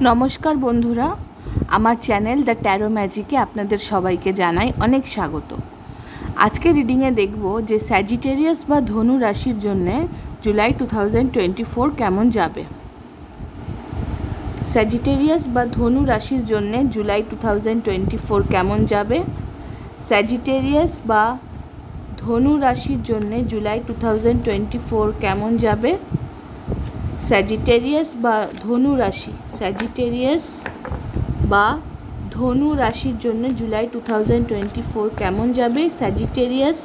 নমস্কার বন্ধুরা, আমার চ্যানেল দ্য ট্যারো ম্যাজিকে আপনাদের সবাইকে জানাই অনেক স্বাগত। আজকে রিডিংয়ে দেখব যে স্যাজিটেরিয়াস বা ধনু রাশির জন্যে জুলাই 2024 কেমন যাবে। স্যাজিটেরিয়াস বা ধনু রাশির জন্যে জুলাই 2024 কেমন যাবে। স্যাজিটেরিয়াস বা ধনু রাশির জন্যে জুলাই 2024 কেমন যাবে। স্যাজিটেরিয়াস বা ধনু রাশি, স্যাজিটেরিয়াস বা ধনু রাশির জন্য জুলাই 2024 কেমন যাবে। স্যাজিটেরিয়াস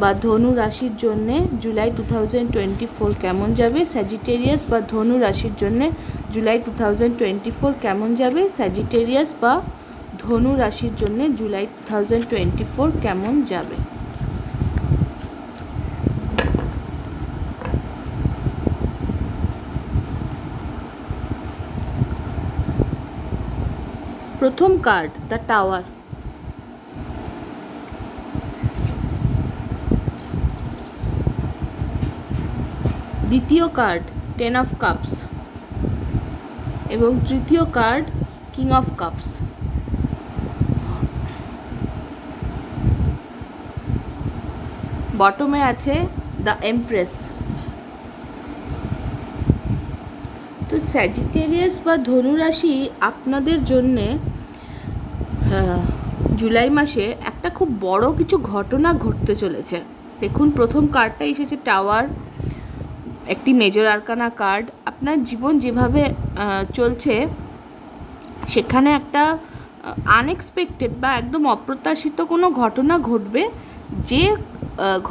বা ধনু রাশির জন্য জুলাই 2024 কেমন যাবে। স্যাজিটেরিয়াস বা ধনু রাশির জন্য জুলাই 2024 কেমন যাবে। স্যাজিটেরিয়াস বা ধনু রাশির জন্য জুলাই 2024 কেমন যাবে। প্রথম কার্ড দ্য টাওয়ার, দ্বিতীয় কার্ড 10 অফ কাপস এবং তৃতীয় কার্ড কিং অফ কাপস। বটমে আছে দ্য এমপ্রেস। তো স্যাজিটেরিয়াস বা ধনুরাশি আপনাদের জন্যে জুলাই মাসে একটা খুব বড় কিছু ঘটনা ঘটতে চলেছে। দেখুন, প্রথম কার্ডটা এসেছে টাওয়ার, একটি মেজর আরকানা কার্ড। আপনার জীবন যেভাবে চলছে সেখানে একটা আনএক্সপেক্টেড বা একদম অপ্রত্যাশিত কোনো ঘটনা ঘটবে, যে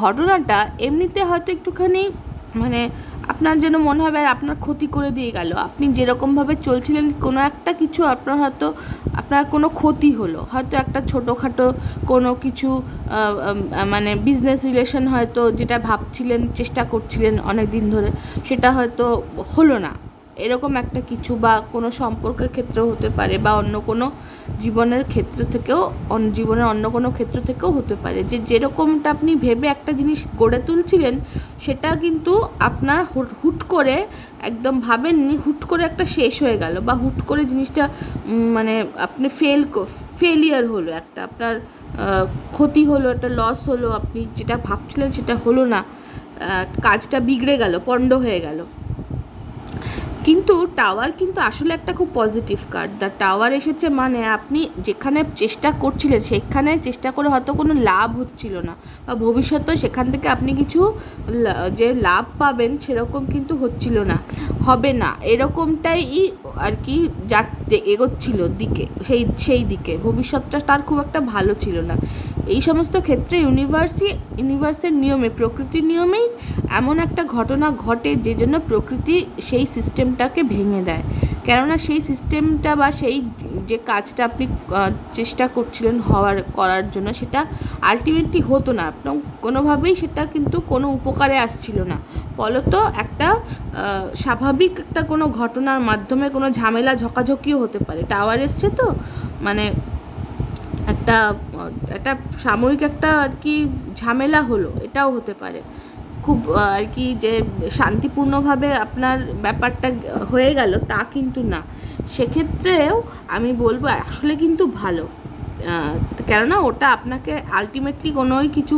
ঘটনাটা এমনিতে হয়তো একটুখানি মানে আপনার যেন মনে হবে আপনার ক্ষতি করে দিয়ে গেল। আপনি যেরকমভাবে চলছিলেন কোনো একটা কিছু আপনার কোনো ক্ষতি হলো, হয়তো একটা ছোটোখাটো কোনো কিছু মানে বিজনেস রিলেশন হয়তো যেটা ভাবছিলেন, চেষ্টা করছিলেন অনেক দিন ধরে, সেটা হয়তো হলো না, এরকম একটা কিছু। বা কোনো সম্পর্কের ক্ষেত্রেও হতে পারে, বা অন্য কোনো জীবনের ক্ষেত্র থেকেও, জীবনের অন্য কোনো ক্ষেত্র থেকেও হতে পারে, যে যেরকমটা আপনি ভেবে একটা জিনিস গড়ে তুলছিলেন সেটা কিন্তু আপনার হুট করে একদম ভাবেননি, হুট করে একটা শেষ হয়ে গেল, বা হুট করে জিনিসটা মানে আপনি ফেলিয়ার হলো, একটা আপনার ক্ষতি হলো, একটা লস হলো, আপনি যেটা ভাবছিলেন সেটা হলো না, কাজটা বিগড়ে গেল, পণ্ড হয়ে গেল। কিন্তু টাওয়ার কিন্তু আসলে একটা খুব পজিটিভ কার্ড। দ্য টাওয়ার এসেছে মানে আপনি যেখানে চেষ্টা করছিলেন সেখানে চেষ্টা করে হয়তো কোনো লাভ হচ্ছিল না, বা ভবিষ্যতে সেখান থেকে আপনি কিছু যে লাভ পাবেন সেরকম কিন্তু হচ্ছিল না, হবে না, এরকমটাই আর কি এগোচ্ছিল দিকে, সেই দিকে ভবিষ্যৎটা তার খুব একটা ভালো ছিল না। এই সমস্ত ক্ষেত্রে ইউনিভার্সের নিয়মে, প্রকৃতির নিয়মেই এমন একটা ঘটনা ঘটে যে জন্য প্রকৃতি সেই সিস্টেমটাকে ভেঙে দেয়। কেননা সেই সিস্টেমটা বা সেই যে কাজটা আপনি চেষ্টা করছিলেন করার জন্য, সেটা আলটিমেটলি হতো না, আপনার কোনোভাবেই সেটা কিন্তু কোনো উপকারে আসছিল না। ফলত একটা স্বাভাবিক একটা কোনো ঘটনার মাধ্যমে কোনো ঝামেলা ঝকাঝকিও হতে পারে। টাওয়ার এসছে তো মানে একটা সাময়িক একটা আর কি ঝামেলা হলো, এটাও হতে পারে। খুব আর কি যে শান্তিপূর্ণভাবে আপনার ব্যাপারটা হয়ে গেল তা কিন্তু না। সেক্ষেত্রেও আমি বলবো আসলে কিন্তু ভালো, কেননা ওটা আপনাকে আলটিমেটলি কোনোই কিছু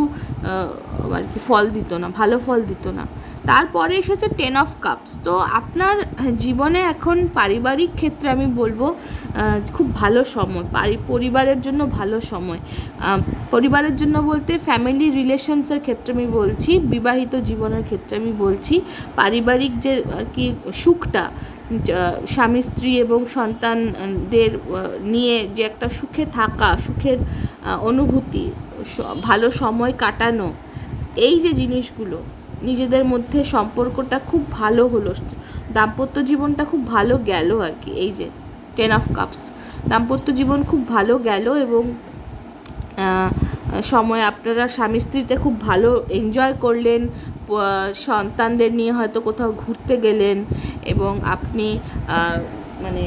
আর কি ফল দিত না, ভালো ফল দিত না। তারপরে এসেছে 10 অফ কাপস। তো আপনার জীবনে এখন পারিবারিক ক্ষেত্রে আমি বলবো খুব ভালো সময়, পরিবারের জন্য ভালো সময়। পরিবারের জন্য বলতে ফ্যামিলি রিলেশনসের ক্ষেত্রে আমি বলছি, বিবাহিত জীবনের ক্ষেত্রে আমি বলছি। পারিবারিক যে আর কি সুখটা, স্বামী স্ত্রী এবং সন্তানদের নিয়ে যে একটা সুখে থাকা, সুখের অনুভূতি, ভালো সময় কাটানো, এই যে জিনিসগুলো, নিজেদের মধ্যে সম্পর্কটা খুব ভালো হলো, দাম্পত্য জীবনটা খুব ভালো গেল আর কি। এই যে 10 অফ কাপস, দাম্পত্য জীবন খুব ভালো গেল এবং সময় আপনারা স্বামী স্ত্রীতে খুব ভালো এনজয় করলেন, সন্তানদের নিয়ে হয়তো কোথাও ঘুরতে গেলেন, এবং আপনি মানে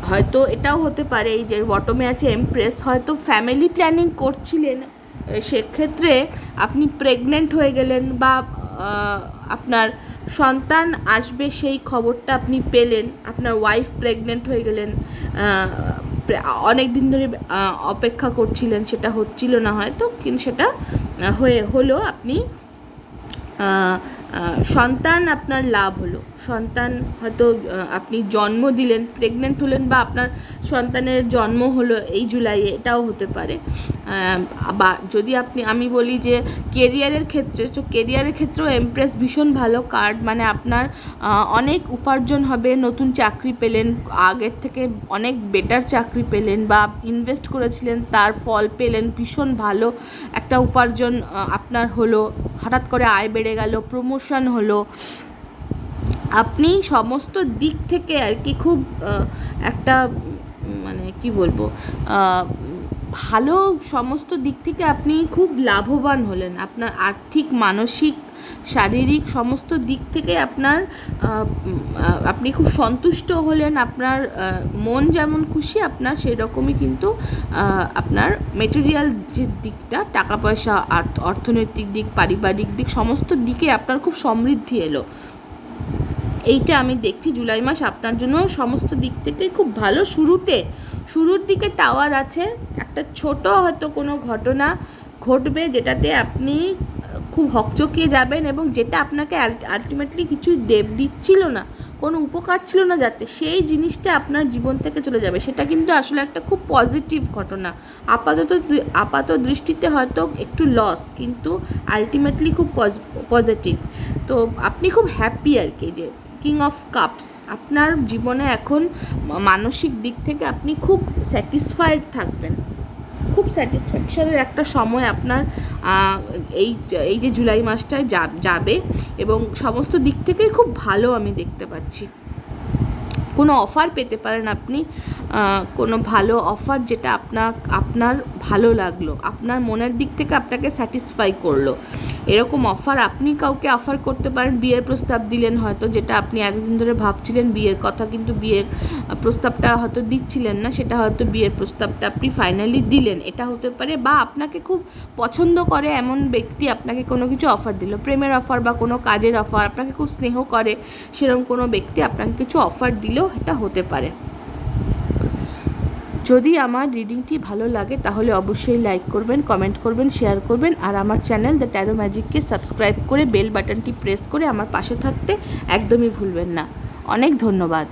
হয়তো এটাও হতে পারে, এই যে বটমে আছে এমপ্রেস, হয়তো ফ্যামিলি প্ল্যানিং করছিলেন, সেক্ষেত্রে আপনি প্রেগনেন্ট হয়ে গেলেন, বা আপনার সন্তান আসবে সেই খবরটা আপনি পেলেন, আপনার ওয়াইফ প্রেগনেন্ট হয়ে গেলেন, অনেক দিন ধরে অপেক্ষা করছিলেন, সেটা হচ্ছিল না হয়তো, কিন্তু সেটা হলো, আপনি সন্তান আপনার লাভ হলো, সন্তান হয়তো আপনি জন্ম দিলেন, প্রেগনেন্ট হলেন, বা আপনার সন্তানের জন্ম হলো এই জুলাইয়ে, এটাও হতে পারে। বা যদি আমি বলি যে কেরিয়ারের ক্ষেত্রে, তো কেরিয়ারের ক্ষেত্রেও এমপ্রেস ভীষণ ভালো কার্ড, মানে আপনার অনেক উপার্জন হবে, নতুন চাকরি পেলেন, আগের থেকে অনেক বেটার চাকরি পেলেন, বা ইনভেস্ট করেছিলেন তার ফল পেলেন, ভীষণ ভালো একটা উপার্জন আপনার হলো, হঠাৎ করে আয় বেড়ে গেল, প্রমোশন হলো, আপনি সমস্ত দিক থেকে আর কি খুব একটা মানে কি বলবো, ভালো, সমস্ত দিক থেকে আপনি খুব লাভবান হলেন, আপনার আর্থিক, মানসিক, শারীরিক সমস্ত দিক থেকে আপনি খুব সন্তুষ্ট হলেন, আপনার মন যেমন খুশি, আপনার সেই রকমই কিন্তু আপনার মেটেরিয়াল যে দিকটা, টাকা পয়সা, অর্থনৈতিক দিক, পারিবারিক দিক, সমস্ত দিকে আপনার খুব সমৃদ্ধি এলো। এইটা আমি দেখছি জুলাই মাস আপনার জন্য সমস্ত দিক থেকে খুব ভালো। শুরুর দিকে টাওয়ার আছে, একটা ছোট হয়তো কোনো ঘটনা ঘটবে যেটাতে আপনি খুব হকচকিয়ে যাবেন, এবং যেটা আপনাকে আলটিমেটলি কিছুই দিচ্ছিল না, কোনো উপকার ছিল না যাতে, সেই জিনিসটা আপনার জীবন থেকে চলে যাবে। সেটা কিন্তু আসলে একটা খুব পজিটিভ ঘটনা, আপাত দৃষ্টিতে হয়তো একটু লস, কিন্তু আলটিমেটলি খুব পজিটিভ। তো আপনি খুব হ্যাপি আর কি, যে কিং অফ কাপস আপনার জীবনে এখন মানসিক দিক থেকে আপনি খুব স্যাটিসফাইড থাকবেন, খুব স্যাটিসফ্যাকশনের একটা সময় আপনার এই যে জুলাই মাসটায় যাবে, এবং সমস্ত দিক থেকেই খুব ভালো আমি দেখতে পাচ্ছি। কোনো অফার পেতে পারেন আপনি, কোনো ভালো অফার যেটা আপনার ভালো লাগলো, আপনার মনের দিক থেকে আপনাকে স্যাটিসফাই করলো, এরকম অফার আপনি কাউকে অফার করতে পারেন। বিয়ের প্রস্তাব দিলেন হয়তো, যেটা আপনি এতদিন ধরে ভাবছিলেন বিয়ের কথা, কিন্তু বিয়ের প্রস্তাবটা হয়তো দিচ্ছিলেন না, সেটা হয়তো বিয়ের প্রস্তাবটা আপনি ফাইনালি দিলেন, এটা হতে পারে। বা আপনাকে খুব পছন্দ করে এমন ব্যক্তি আপনাকে কোনো কিছু অফার দিল, প্রেমের অফার বা কোনো কাজের অফার, আপনাকে খুব স্নেহ করে সেরকম কোনো ব্যক্তি আপনাকে কিছু অফার দিলেও এটা হতে পারে। যদি আমার রিডিংটি ভালো লাগে তাহলে অবশ্যই লাইক করবেন, কমেন্ট করবেন, শেয়ার করবেন, আর আমার চ্যানেল দ্য ট্যারো ম্যাজিককে সাবস্ক্রাইব করে বেল বাটনটি প্রেস করে আমার পাশে থাকতে একদমই ভুলবেন না। অনেক ধন্যবাদ।